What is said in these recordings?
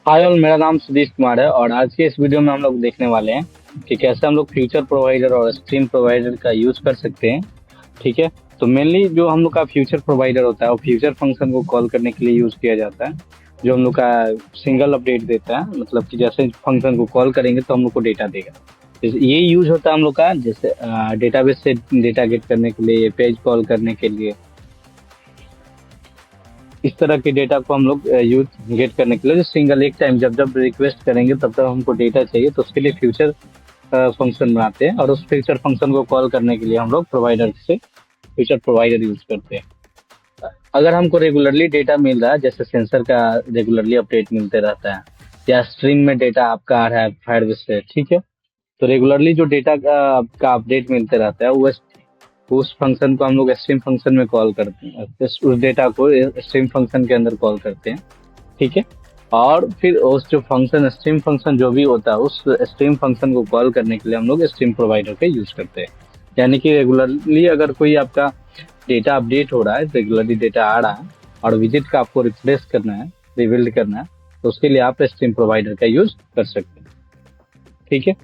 Hi all, मेरा नाम सुदीश कुमार है और आज के इस वीडियो में हम लोग देखने वाले हैं कि कैसे हम लोग फ्यूचर प्रोवाइडर और स्ट्रीम प्रोवाइडर का यूज कर सकते हैं। ठीक है। तो मेनली जो हम लोग का फ्यूचर प्रोवाइडर होता है वो फ्यूचर फंक्शन को कॉल करने के लिए यूज किया जाता है, जो हम लोग का सिंगल अपडेट देता है। मतलब कि जैसे फंक्शन को कॉल करेंगे तो हम लोग को डेटा देगा। ये यूज होता है हम लोग का जैसे डेटाबेस से डेटा गेट करने के लिए, पेज कॉल करने के लिए। इस तरह के डेटा को हम लोग यूज गेट करने के लिए जो सिंगल एक टाइम जब जब रिक्वेस्ट करेंगे तब तब हमको डेटा चाहिए, तो उसके लिए फ्यूचर फंक्शन बनाते हैं और उस फ्यूचर फंक्शन को कॉल करने के लिए हम लोग प्रोवाइडर से फ्यूचर प्रोवाइडर यूज करते हैं। अगर हमको रेगुलरली डेटा मिल रहा है, जैसे सेंसर का रेगुलरली अपडेट मिलते रहता है या स्ट्रीम में डेटा आपका आ रहा है फायरबेस से, ठीक है। तो रेगुलरली जो डेटा का आपका अपडेट मिलते रहता है वो उस फंक्शन को हम लोग स्ट्रीम फंक्शन में कॉल करते हैं, उस डेटा को स्ट्रीम फंक्शन के अंदर कॉल करते हैं। ठीक है। और फिर उस जो फंक्शन स्ट्रीम फंक्शन जो भी होता है उस स्ट्रीम फंक्शन को कॉल करने के लिए हम लोग स्ट्रीम प्रोवाइडर का यूज करते हैं। यानी कि रेगुलरली अगर कोई आपका डेटा अपडेट हो रहा है, रेगुलरली डेटा आ रहा है और विजिट का आपको रिफ्रेश करना है, रिबिल्ड करना है, तो उसके लिए आप स्ट्रीम प्रोवाइडर का यूज कर सकते हैं। ठीक है।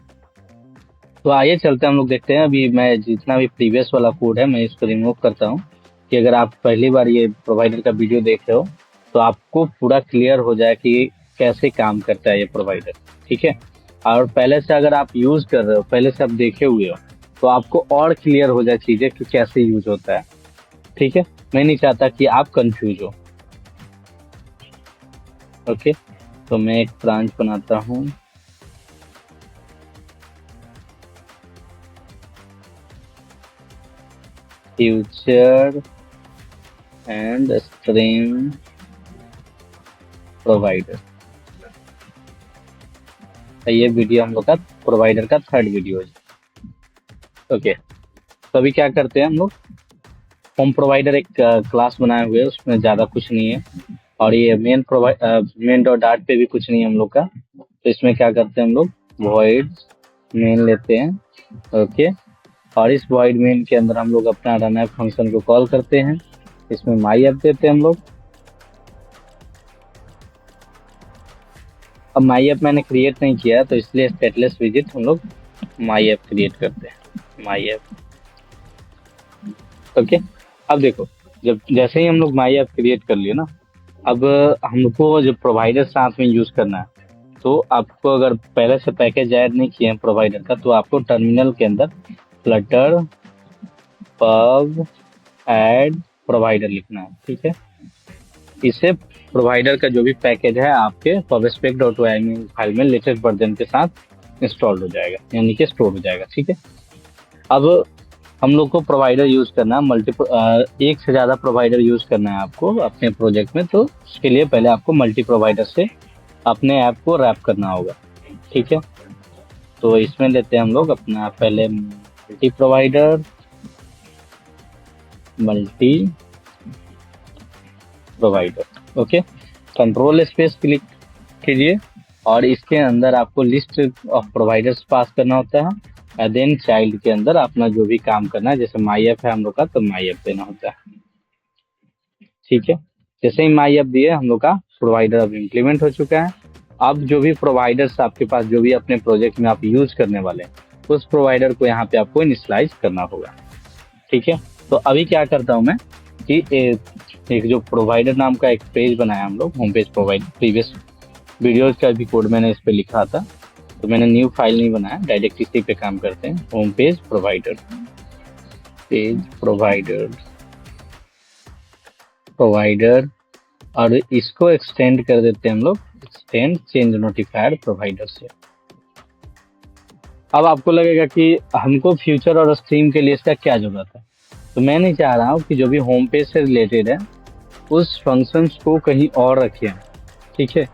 तो आइए चलते हैं, हम लोग देखते हैं। अभी मैं जितना भी प्रीवियस वाला कोड है मैं इसको रिमूव करता हूँ कि अगर आप पहली बार ये प्रोवाइडर का वीडियो देख रहे हो तो आपको पूरा क्लियर हो जाए कि कैसे काम करता है ये प्रोवाइडर। ठीक है। और पहले से अगर आप यूज कर रहे हो, पहले से आप देखे हुए हो, तो आपको और क्लियर हो जाए चीजें कि कैसे यूज होता है। ठीक है। मैं नहीं चाहता कि आप कंफ्यूज हो। ओके। तो मैं एक ब्रांच बनाता हूँ। Future and stream provider. ये वीडियो हम लोग का प्रोवाइडर का थर्ड वीडियो है। ओके। तो अभी क्या करते हैं हम लोग, होम प्रोवाइडर एक क्लास बनाए हुए हैं, उसमें ज़्यादा कुछ नहीं है। और ये मेन डॉट डाट पे भी कुछ नहीं है हम लोग का। तो इसमें क्या करते हैं हम लोग, वॉइड मेन लेते हैं। ओके। और इस वॉइड मेन के अंदर हम लोग अपना रन ऐप फंक्शन को कॉल करते हैं। इसमें माई ऐप देते हैं हम लोग। अब माई ऐप मैंने क्रिएट नहीं किया है तो इसलिए स्टेटलेस विजिट हम लोग माई ऐप क्रिएट करते हैं। My app. ओके। अब देखो, जब जैसे ही हम लोग माई ऐप क्रिएट कर लिए ना, अब हमको जो प्रोवाइडर साथ में यूज करना है, तो आपको अगर पहले से पैकेज ऐड नहीं किए हैं प्रोवाइडर का तो आपको टर्मिनल के अंदर फ्लटर पब ऐड प्रोवाइडर लिखना है। ठीक है। इससे प्रोवाइडर का जो भी पैकेज है आपके पबस्पेक डॉट फाइल में लेटेस्ट वर्जन के साथ इंस्टॉल हो जाएगा, यानी कि स्टोर हो जाएगा। ठीक है। अब हम लोग को प्रोवाइडर यूज करना है, मल्टीपल एक से ज्यादा प्रोवाइडर यूज करना है आपको अपने प्रोजेक्ट में। तो उसके लिए पहले आपको मल्टी प्रोवाइडर से अपने ऐप को रैप करना होगा। ठीक है। तो इसमें लेते हैं हम लोग अपना पहले multi provider. Okay. Control space click कीजिए और इसके अंदर आपको लिस्ट ऑफ प्रोवाइडर्स पास करना होता है। देन चाइल्ड के अंदर अपना जो भी काम करना है, जैसे माई ऐप है हम लोग का तो माई ऐप देना होता है। ठीक है। जैसे ही माई ऐप दिए हम लोग का प्रोवाइडर अब इम्प्लीमेंट हो चुका है। अब जो भी प्रोवाइडर्स आपके पास जो भी अपने प्रोजेक्ट में आप यूज करने वाले हैं उस प्रोवाइडर को यहाँ पे आपको इनिशियलाइज करना होगा। ठीक है। तो अभी क्या करता हूँ मैं कि एक जो प्रोवाइडर नाम का एक पेज बनाया हम लोग, home page provider. Previous videos का भी कोड मैंने इस पे लिखा था, तो मैंने न्यू फाइल नहीं बनाया, डायरेक्ट इसी पे काम करते हैं। Home page provider, page provider और इसको एक्सटेंड कर देते हैं हम लोग, एक्सटेंड चेंज नोटिफायर प्रोवाइडर से। अब आपको लगेगा कि हमको फ्यूचर और स्ट्रीम के लिए इसका क्या जरूरत है। तो मैं नहीं चाह रहा हूँ कि जो भी होम पेज से रिलेटेड है उस फंक्शंस को कहीं और रखें। ठीक है।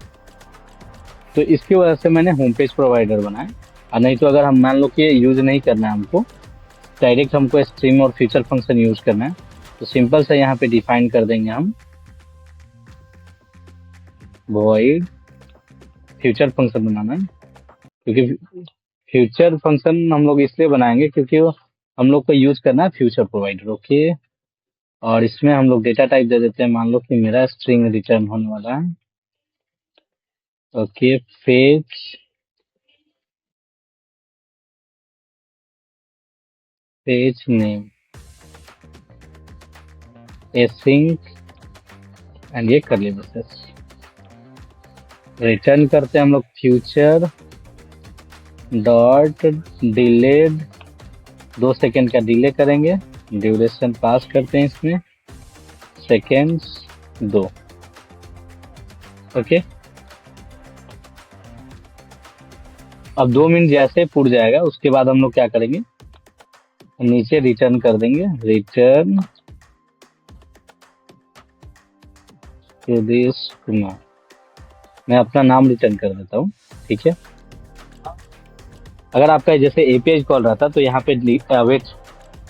तो इसकी वजह से मैंने होम पेज प्रोवाइडर बनाया। और नहीं तो अगर हम मान लो कि यूज नहीं करना है हमको, डायरेक्ट हमको स्ट्रीम और फ्यूचर फंक्शन यूज करना है, तो सिंपल से यहाँ पे डिफाइन कर देंगे हम वॉइड फ्यूचर फंक्शन बनाना है। क्योंकि फ्यूचर फंक्शन हम लोग इसलिए बनाएंगे क्योंकि हम लोग को यूज करना है फ्यूचर प्रोवाइडर। ओके। और इसमें हम लोग डेटा टाइप दे देते हैं, मान लो कि मेरा स्ट्रिंग रिटर्न होने वाला है। Okay, fetch name async and ये करली ब्रेसेस। रिटर्न करते हैं हम लोग फ्यूचर डॉट डिलेड, 2 सेकेंड का डिले करेंगे, ड्यूरेशन पास करते हैं इसमें, सेकेंड्स 2। ओके, अब 2 मिनट जैसे पूर जाएगा उसके बाद हम लोग क्या करेंगे, नीचे रिटर्न कर देंगे, रिटर्न सुदेश कुमार। मैं अपना नाम रिटर्न कर देता हूँ, ठीक है। अगर आपका जैसे एपीआई कॉल रहता तो यहाँ पे वेट,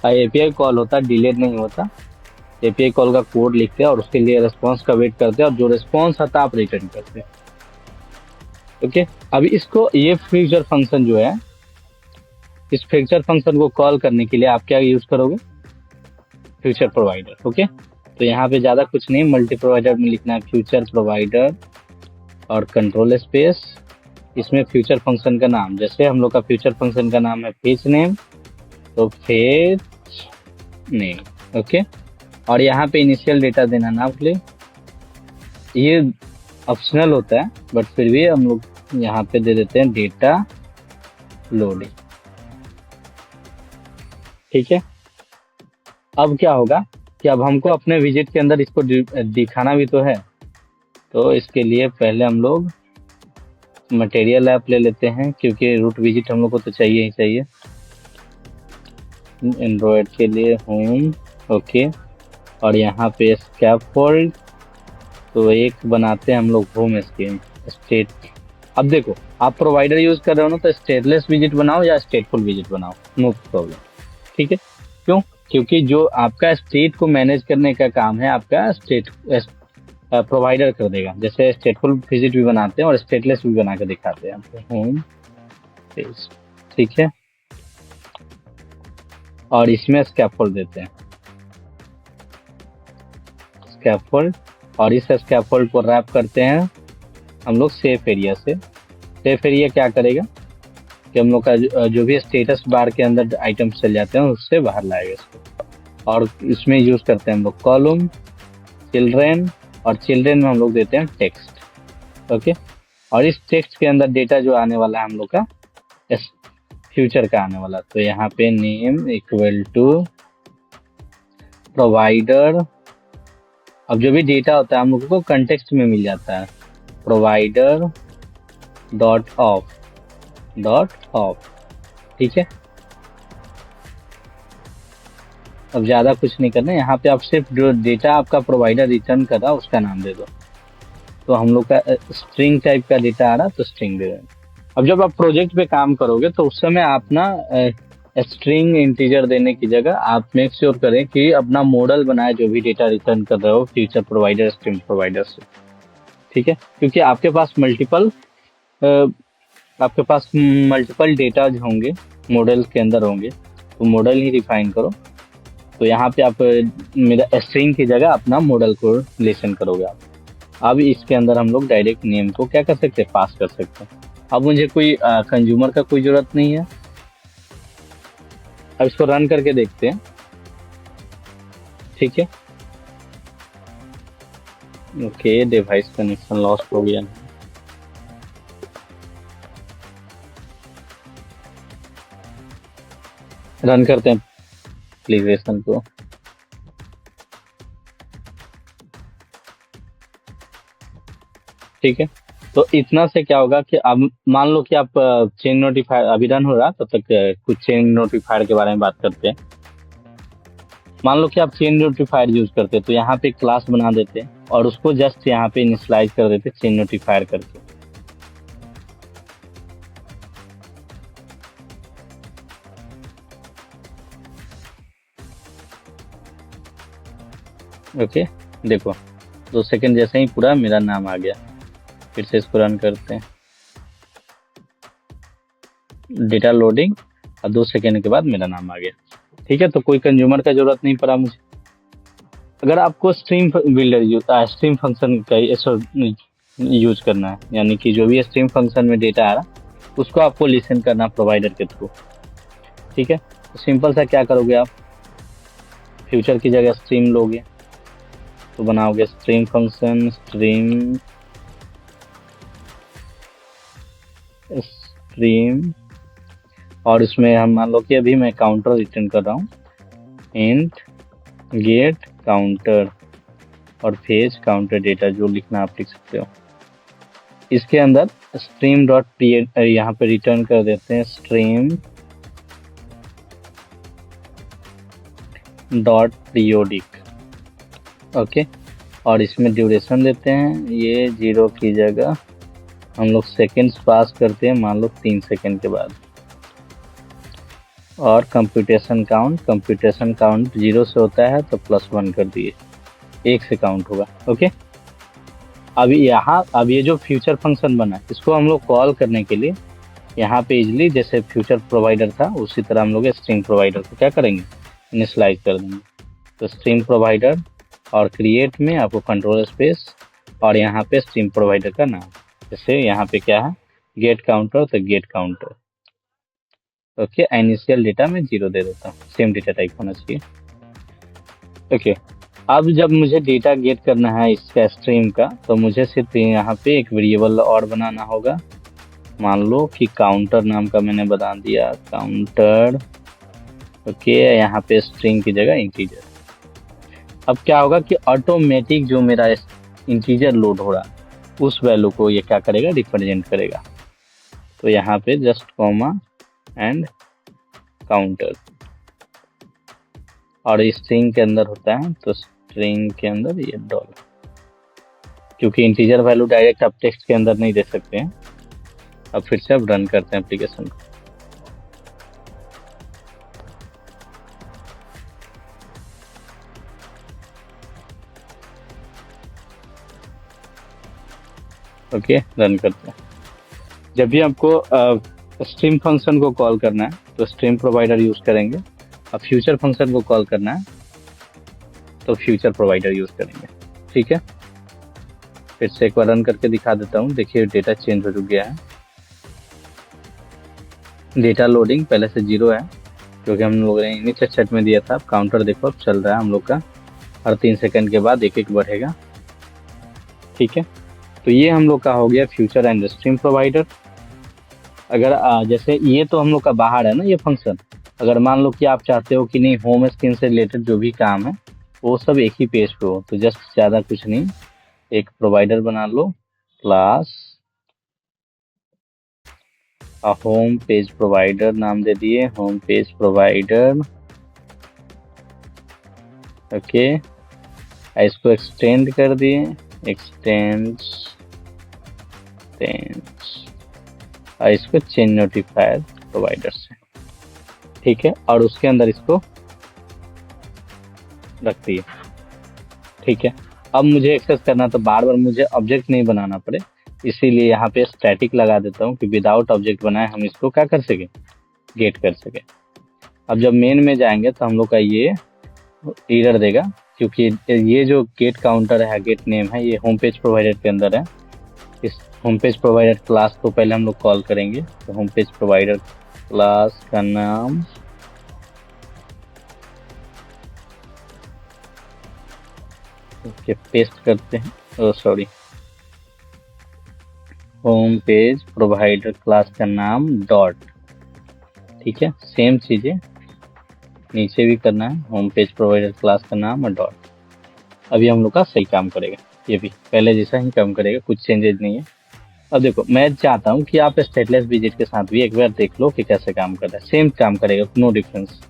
एपीआई कॉल होता डिलेड नहीं होता। एपीआई कॉल का कोड लिखते हैं और उसके लिए रिस्पांस का वेट करते हैं और जो रिस्पांस आता आप रिटर्न करते हैं। ओके, अभी इसको ये फ्यूचर फंक्शन जो है, इस फ्यूचर फंक्शन को कॉल करने के लिए आप क्या यूज करोगे, फ्यूचर प्रोवाइडर। ओके, तो यहाँ पे ज्यादा कुछ नहीं, मल्टी प्रोवाइडर में लिखना है फ्यूचर प्रोवाइडर और कंट्रोल स्पेस, इसमें फ्यूचर फंक्शन का नाम, जैसे हम लोग का फ्यूचर फंक्शन का नाम है फेच नेम, तो फेच नेम। ओके, और यहाँ पे इनिशियल डेटा देना ना भूले, ये ऑप्शनल होता है बट फिर भी हम लोग यहाँ पे दे देते हैं डेटा लोडिंग, ठीक है। अब क्या होगा कि अब हमको अपने विजिट के अंदर इसको दिखाना भी तो है, तो इसके लिए पहले हम लोग मटेरियल ऐप ले लेते हैं क्योंकि रूट विजिट हम लोग को तो चाहिए ही चाहिए। एंड्रॉयड के लिए होम, ओके, और यहाँ पे स्कैफोल्ड, तो एक बनाते हैं हम लोग होम स्क्रीन स्टेट। अब देखो आप प्रोवाइडर यूज कर रहे हो ना, तो स्टेटलेस विजिट बनाओ या स्टेटफुल विजिट बनाओ, नो प्रॉब्लम, ठीक है। क्यों, क्योंकि जो आपका स्टेट को मैनेज करने का काम है आपका स्टेट प्रोवाइडर कर देगा। जैसे स्टेटफुल विजिट भी बनाते हैं और स्टेटलेस भी बना के दिखाते हैं आपको, होम पेज, ठीक है। और इसमें स्कैफोल्ड देते हैं, स्कैफोल्ड, और इस स्कैफोल्ड को रैप करते हैं हम लोग सेफ एरिया से। सेफ एरिया क्या करेगा कि हम लोग का जो भी स्टेटस बार के अंदर आइटम चल जाते हैं उससे बाहर लाएगा इसको। और इसमें यूज करते हैं हम लोग कॉलम, चिल्ड्रेन, और चिल्ड्रेन में हम लोग देते हैं टेक्स्ट। ओके, और इस टेक्स्ट के अंदर डेटा जो आने वाला है हम लोग का फ्यूचर का आने वाला, तो यहाँ पे नेम इक्वल टू प्रोवाइडर। अब जो भी डेटा होता है हम लोग को कंटेक्स्ट में मिल जाता है, प्रोवाइडर डॉट ऑफ, ठीक है। अब ज्यादा कुछ नहीं करना, यहाँ पे आप सिर्फ जो डेटा आपका प्रोवाइडर रिटर्न कर रहा है उसका नाम दे दो। तो हम लोग का स्ट्रिंग टाइप का डेटा आ रहा तो स्ट्रिंग दे देना। अब जब आप प्रोजेक्ट पे काम करोगे तो उस समय आप ना स्ट्रिंग इंटीजर देने की जगह आप मेक श्योर करें कि अपना मॉडल बनाए जो भी डेटा रिटर्न कर रहे हो फ्यूचर प्रोवाइडर, स्ट्रिंग प्रोवाइडर से, ठीक है। क्योंकि आपके पास मल्टीपल डेटा होंगे, मॉडल के अंदर होंगे, तो मॉडल ही डिफाइन करो। तो यहाँ पे आप मेरा स्ट्रिंग की जगह अपना मॉडल को रिलेशन करोगे आप। अब इसके अंदर हम लोग डायरेक्ट नेम को क्या कर सकते हैं, पास कर सकते हैं। अब मुझे कोई कंज्यूमर का कोई जरूरत नहीं है। अब इसको रन करके देखते हैं, ठीक है। ओके, डिवाइस कनेक्शन लॉस्ट हो गया, रन करते हैं एप्लीकेशन को। ठीक है, तो इतना से क्या होगा कि अब मान लो कि आप चेन नोटिफायर अभी रन हो रहा, तब तक कुछ चेन नोटिफायर के बारे में बात करते हैं। मान लो कि आप चेन नोटिफायर यूज करते हैं, तो यहाँ पे क्लास बना देते हैं और उसको जस्ट यहाँ पे इनिशियलाइज कर देते चेन नोटिफायर करके। ओके, देखो 2 सेकंड जैसे ही पूरा मेरा नाम आ गया। फिर से इसको रन करते हैं, डेटा लोडिंग, और 2 सेकंड के बाद मेरा नाम आ गया। ठीक है, तो कोई कंज्यूमर का जरूरत नहीं पड़ा मुझे। अगर आपको स्ट्रीम बिल्डर स्ट्रीम फंक्शन का यूज करना है, यानी कि जो भी स्ट्रीम फंक्शन में डेटा आ रहा उसको आपको लिसन करना प्रोवाइडर के थ्रू। ठीक है, तो सिंपल सा क्या करोगे आप, फ्यूचर की जगह स्ट्रीम लोगे तो बनाओगे स्ट्रीम फंक्शन स्ट्रीम, और इसमें हम मान लो कि अभी मैं काउंटर रिटर्न कर रहा हूँ, इंट गेट काउंटर और फेज काउंटर डेटा, जो लिखना आप लिख सकते हो। इसके अंदर स्ट्रीम डॉट पी यहाँ पे रिटर्न कर देते हैं स्ट्रीम डॉट पीरियोडिक। ओके, और इसमें ड्यूरेशन देते हैं, ये 0 की जगह हम लोग सेकेंड्स पास करते हैं, मान लो 3 सेकेंड के बाद। और कंप्यूटेशन काउंट 0 से होता है तो +1 कर दिए, 1 से काउंट होगा। ओके, अब ये जो फ्यूचर फंक्शन बना इसको हम लोग कॉल करने के लिए यहाँ पे इजली जैसे फ्यूचर प्रोवाइडर था उसी तरह हम लोग स्ट्रीम प्रोवाइडर को क्या करेंगे, इनिशियलाइज कर देंगे। तो स्ट्रीम प्रोवाइडर और क्रिएट में आपको कंट्रोल स्पेस और यहाँ पे स्ट्रीम प्रोवाइडर का नाम, जैसे यहाँ पे क्या है गेट काउंटर, तो gate counter. Okay, initial data में 0 दे देता हूँ, सेम डेटा टाइप होना चाहिए। ओके, अब जब मुझे डेटा गेट करना है इसका स्ट्रीम का, तो मुझे सिर्फ यहाँ पे एक वेरिएबल और बनाना होगा। मान लो कि काउंटर नाम का मैंने बना दिया काउंटर। ओके, यहाँ पे स्ट्रिंग की जगह इंटीजर। अब क्या होगा कि ऑटोमेटिक जो मेरा इंटीजर लोड हो रहा उस वैल्यू को ये क्या करेगा, रिप्रेजेंट करेगा। तो यहाँ पे जस्ट कॉमा एंड काउंटर, और स्ट्रिंग के अंदर होता है तो स्ट्रिंग के अंदर ये डॉलर, क्योंकि इंटीजर वैल्यू डायरेक्ट आप टेक्स्ट के अंदर नहीं दे सकते हैं। अब फिर से अब रन करते हैं एप्लीकेशन को। ओके, रन करते हैं। जब भी आपको स्ट्रीम फंक्शन को कॉल करना है तो स्ट्रीम प्रोवाइडर यूज करेंगे, अब फ्यूचर फंक्शन को कॉल करना है तो फ्यूचर प्रोवाइडर यूज करेंगे। ठीक है, फिर से एक बार रन करके दिखा देता हूँ। देखिए डेटा चेंज हो गया है, डेटा लोडिंग पहले से 0 है क्योंकि हम लोग ने नीचे चैट में दिया था। काउंटर देखो अब चल रहा है हम लोग का, हर 3 सेकंड के बाद एक बढ़ेगा। ठीक है, तो ये हम लोग का हो गया फ्यूचर एंड स्ट्रीम प्रोवाइडर। अगर जैसे ये तो हम लोग का बाहर है ना ये फंक्शन, अगर मान लो कि आप चाहते हो कि नहीं होम स्क्रीन से रिलेटेड जो भी काम है वो सब एक ही पेज पे हो, तो जस्ट ज़्यादा कुछ नहीं, एक प्रोवाइडर बना लो क्लास होम पेज प्रोवाइडर नाम दे दिए, होम पेज प्रोवाइडर। ओके, इसको एक्सटेंड कर दिए, और इसको चेंज नोटिफायर प्रोवाइडर से। ठीक है, और उसके अंदर इसको रख दिए। ठीक है, अब मुझे एक्सेस करना तो बार बार मुझे ऑब्जेक्ट नहीं बनाना पड़े, इसीलिए यहाँ पे स्टैटिक लगा देता हूँ कि विदाउट ऑब्जेक्ट बनाए हम इसको क्या कर सके, गेट कर सके। अब जब मेन में जाएंगे तो हम लोग का ये एरर देगा, क्योंकि ये जो गेट काउंटर है, गेट नेम है, ये होम पेज प्रोवाइडर के अंदर है। इस होम पेज प्रोवाइडर क्लास को पहले हम लोग कॉल करेंगे, तो होम पेज प्रोवाइडर क्लास का नाम ओके पेस्ट करते हैं, sorry, home page provider class का नाम डॉट। ठीक है, सेम चीजें नीचे भी करना है, होम पेज प्रोवाइडर क्लास का नाम और डॉट। अभी हम लोग का सही काम करेगा, ये भी पहले जैसा ही काम करेगा, कुछ चेंजेस नहीं है। अब देखो मैं चाहता हूँ कि आप स्टेटलेस विजिट के साथ भी एक बार देख लो कि कैसे काम कर रहा है, सेम काम करेगा, नो डिफरेंस।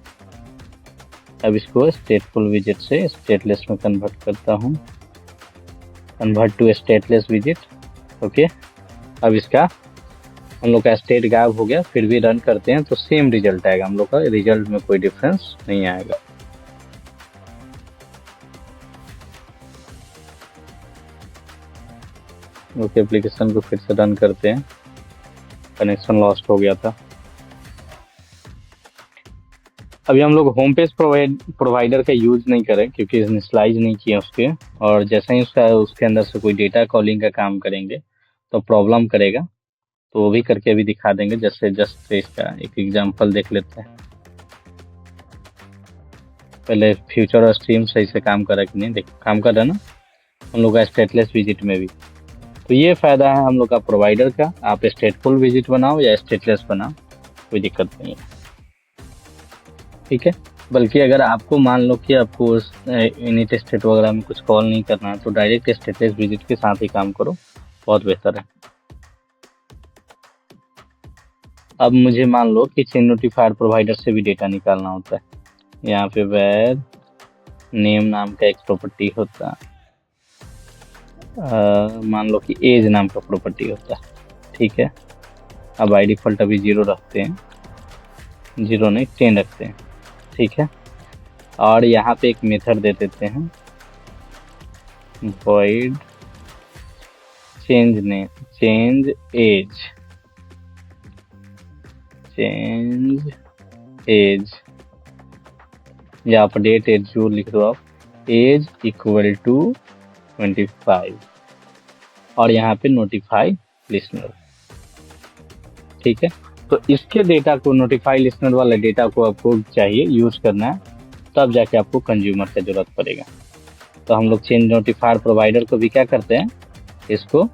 अब इसको स्टेटफुल विजिट से स्टेटलेस में कन्वर्ट करता हूँ, convert to stateless visit. Okay, अब इसका हम लोग का स्टेट गायब हो गया, फिर भी रन करते हैं तो सेम रिजल्ट आएगा, हम लोग का रिजल्ट में कोई डिफरेंस नहीं आएगा। ओके, एप्लीकेशन को फिर से रन करते हैं, कनेक्शन लॉस्ट हो गया था। अभी हम लोग होम पेज प्रोवाइडर का यूज नहीं करें क्योंकि इनिशियलाइज नहीं किया उसके, और जैसे ही उसके अंदर से कोई डेटा कॉलिंग का काम करेंगे तो प्रॉब्लम करेगा। तो वो भी करके अभी दिखा देंगे, जैसे जस्ट इसका एक एग्जांपल देख लेते हैं। पहले फ्यूचर और स्ट्रीम सही से काम कर रहा है कि नहीं, देख काम कर रहा है ना हम लोग का स्टेटलेस विजिट में भी। तो ये फायदा है हम लोग का प्रोवाइडर का, आप स्टेटफुल विजिट बनाओ या स्टेटलेस बनाओ, कोई दिक्कत नहीं है, ठीक है। बल्कि अगर आपको मान लो कि आपको यूनिट स्टेट वगैरह में कुछ कॉल नहीं करना है तो डायरेक्ट स्टेटस विजिट के साथ ही काम करो, बहुत बेहतर है। अब मुझे मान लो कि चेन नोटिफायर प्रोवाइडर से भी डेटा निकालना होता है। यहाँ पे वेर नेम नाम का एक प्रॉपर्टी होता है, मान लो कि एज नाम का प्रॉपर्टी होता है, ठीक है। अब बाई डिफॉल्ट अभी 0 रखते हैं, 0 नहीं 10 रखते हैं, ठीक है। और यहाँ पे एक मेथड दे देते हैं void change name, change age या अपडेट एज जो लिख दो आप, एज इक्वल टू 25 और यहाँ पे नोटिफाई लिसनर, ठीक है। तो इसके डेटा को, नोटिफाई लिसनर वाला डेटा को आपको चाहिए यूज करना है, तब जाके आपको कंज्यूमर का जरूरत पड़ेगा। तो हम लोग चेंज नोटिफायर प्रोवाइडर को भी क्या करते हैं, इसको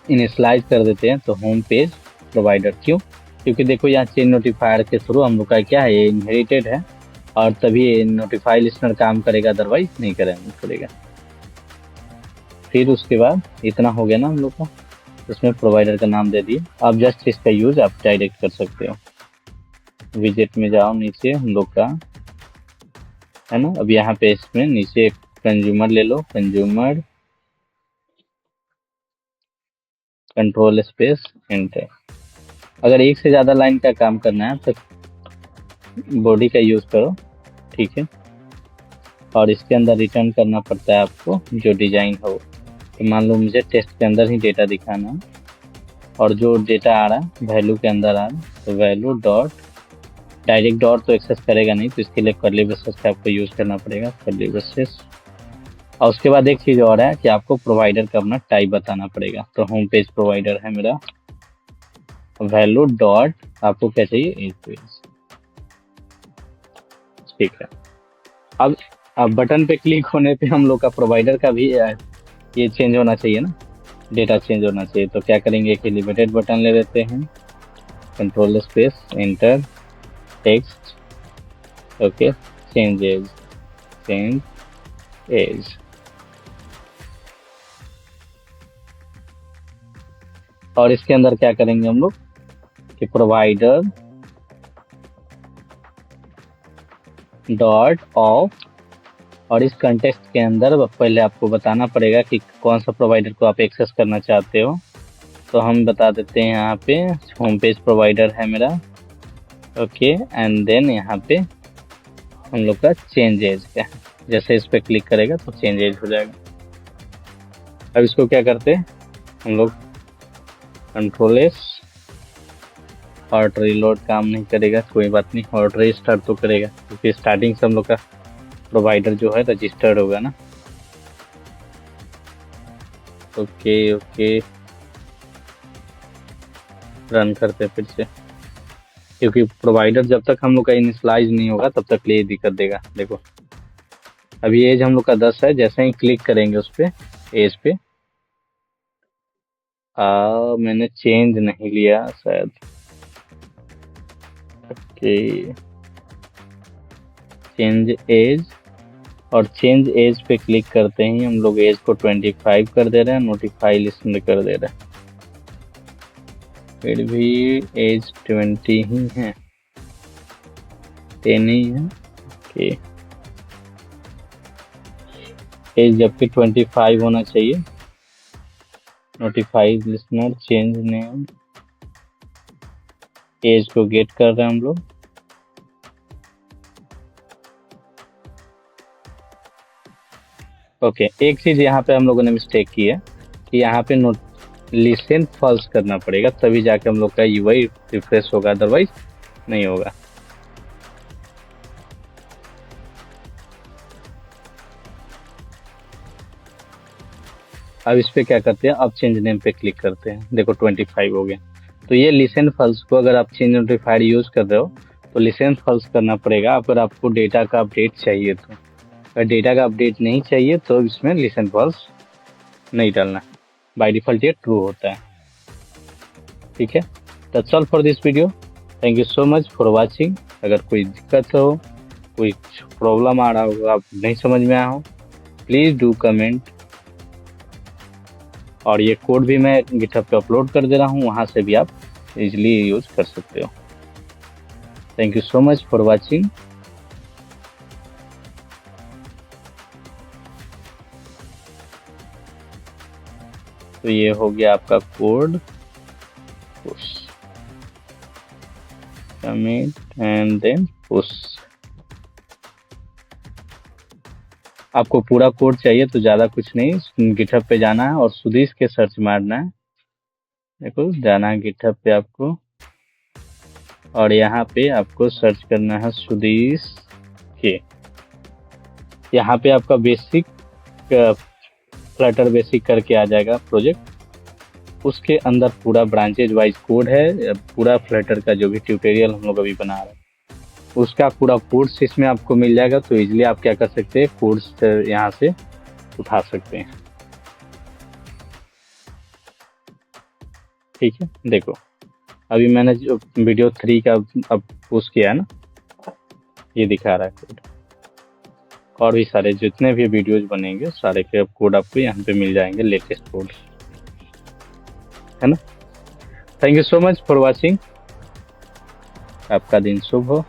इनिशियलाइज कर देते हैं। तो होम पेज प्रोवाइडर क्यों, क्योंकि देखो यहाँ चेंज नोटिफायर के थ्रू हम लोग का क्या है, ये इनहेरिटेड है और तभी नोटिफाई लिसनर काम करेगा, अदरवाइज नहीं करेगा। फिर उसके बाद इतना हो गया ना हम लोग का, उसमें प्रोवाइडर का नाम दे दिए। आप जस्ट इसका यूज आप डायरेक्ट कर सकते हो। विजिट में जाओ, नीचे हम लोग का है ना, अब यहाँ पे इसमें नीचे कंज्यूमर ले लो, कंज्यूमर कंट्रोल स्पेस एंटर। अगर एक से ज़्यादा लाइन का काम करना है तो बॉडी का यूज़ करो, ठीक है। और इसके अंदर रिटर्न करना पड़ता है आपको जो डिजाइन हो। तो मान लो मुझे टेस्ट के अंदर ही डेटा दिखाना है और जो डेटा आ रहा है वैल्यू के अंदर आ रहा है, तो वैल्यू डॉट, डायरेक्ट डॉट तो एक्सेस करेगा नहीं, तो इसके लिए कर्ली ब्रेसेस का आपको यूज़ करना पड़ेगा, कर्ली ब्रेसेस। और उसके बाद एक चीज़ और है कि आपको प्रोवाइडर का अपना टाइप बताना पड़ेगा। तो होम पेज प्रोवाइडर है मेरा, वैल्यू डॉट आपको क्या चाहिए, एज पेज, ठीक है। अब बटन पे क्लिक होने पे हम लोग का प्रोवाइडर का भी ये चेंज होना चाहिए ना, डेटा चेंज होना चाहिए। तो क्या करेंगे, एक एलिवेटेड बटन ले लेते हैं, control space enter, text, okay, change age. और इसके अंदर क्या करेंगे हम लोग कि प्रोवाइडर डॉट ऑफ, और इस कंटेक्स्ट के अंदर पहले आपको बताना पड़ेगा कि कौन सा प्रोवाइडर को आप एक्सेस करना चाहते हो। तो हम बता देते हैं यहाँ पे होम पेज प्रोवाइडर है मेरा, ओके। एंड देन यहाँ पे हम लोग का चेंज एज का, जैसे इस पर क्लिक करेगा तो चेंज एज हो जाएगा। अब इसको क्या करते हैं हम लोग, कंट्रोल एस, हॉट रीलोड काम नहीं करेगा, कोई बात नहीं, हॉट रीस्टार्ट तो करेगा क्योंकि स्टार्टिंग से हम लोग का प्रोवाइडर जो है रजिस्टर्ड होगा ना, ओके। रन करते फिर से, क्योंकि प्रोवाइडर जब तक हम लोग का इनिशियलाइज नहीं होगा तब तक ये दिक्कत देगा। देखो अभी एज हम लोग का 10 है, जैसे ही क्लिक करेंगे उस पे एज पे, मैंने चेंज नहीं लिया शायद, ओके, चेंज एज। और चेंज एज पे क्लिक करते ही हम लोग एज को 25 कर दे रहे हैं, नोटिफाई लिस्ट कर दे रहे हैं, फिर भी एज 20 ही है, 10 ही है, ओके। एज जबकि 25 होना चाहिए, notify listener, change name, age को गेट कर रहे हैं हम लोग, ओके। एक चीज यहाँ पे हम लोगों ने मिस्टेक की है कि यहाँ पे लिसन फॉल्स करना पड़ेगा, तभी जाके हम लोग का यूआई रिफ्रेश होगा, अदरवाइज नहीं होगा। अब इस पे क्या करते हैं, अब चेंज नेम पे क्लिक करते हैं। देखो 25 हो गया। तो ये लिसन फॉल्स को अगर आप चेंज नोटिफाइड यूज कर रहे हो तो लिसन फॉल्स करना पड़ेगा अगर आपको डेटा का अपडेट चाहिए तो। अगर डेटा का अपडेट नहीं चाहिए तो इसमें लिसन फॉल्स नहीं डालना, बाय डिफॉल्ट ये ट्रू होता है। ठीक है, that's all for this video. Thank you so much for watching. अगर कोई दिक्कत हो, कोई प्रॉब्लम आ रहा हो, आप नहीं समझ में आया हो, प्लीज डू कमेंट। और ये कोड भी मैं गिटहब पे अपलोड कर दे रहा हूँ, वहां से भी आप इजिली यूज कर सकते हो। Thank you so much for watching. तो ये हो गया आपका code, push commit and then push. आपको पूरा कोड चाहिए तो ज्यादा कुछ नहीं, गिटहब पे जाना है और सुदेश के सर्च मारना है। देखो जाना है गिटहब पे आपको, और यहाँ पे आपको सर्च करना है सुदेश के। यहाँ पे आपका बेसिक फ्लटर बेसिक करके आ जाएगा प्रोजेक्ट। उसके अंदर पूरा ब्रांचेज वाइज कोड है, पूरा फ्लटर का जो भी ट्यूटोरियल हम लोग अभी बना रहे हैं उसका पूरा कोर्स इसमें आपको मिल जाएगा। तो इजिली आप क्या कर सकते हैं, कोर्स यहाँ से उठा सकते हैं। ठीक है, देखो अभी मैंने जो वीडियो 3 का अब पोस्ट किया है ना, ये दिखा रहा है कोड। और भी सारे जितने भी वीडियोज बनेंगे सारे के कोड आपको यहाँ पे मिल जाएंगे, लेटेस्ट कोड, है ना। Thank you so much for watching. आपका दिन शुभ हो।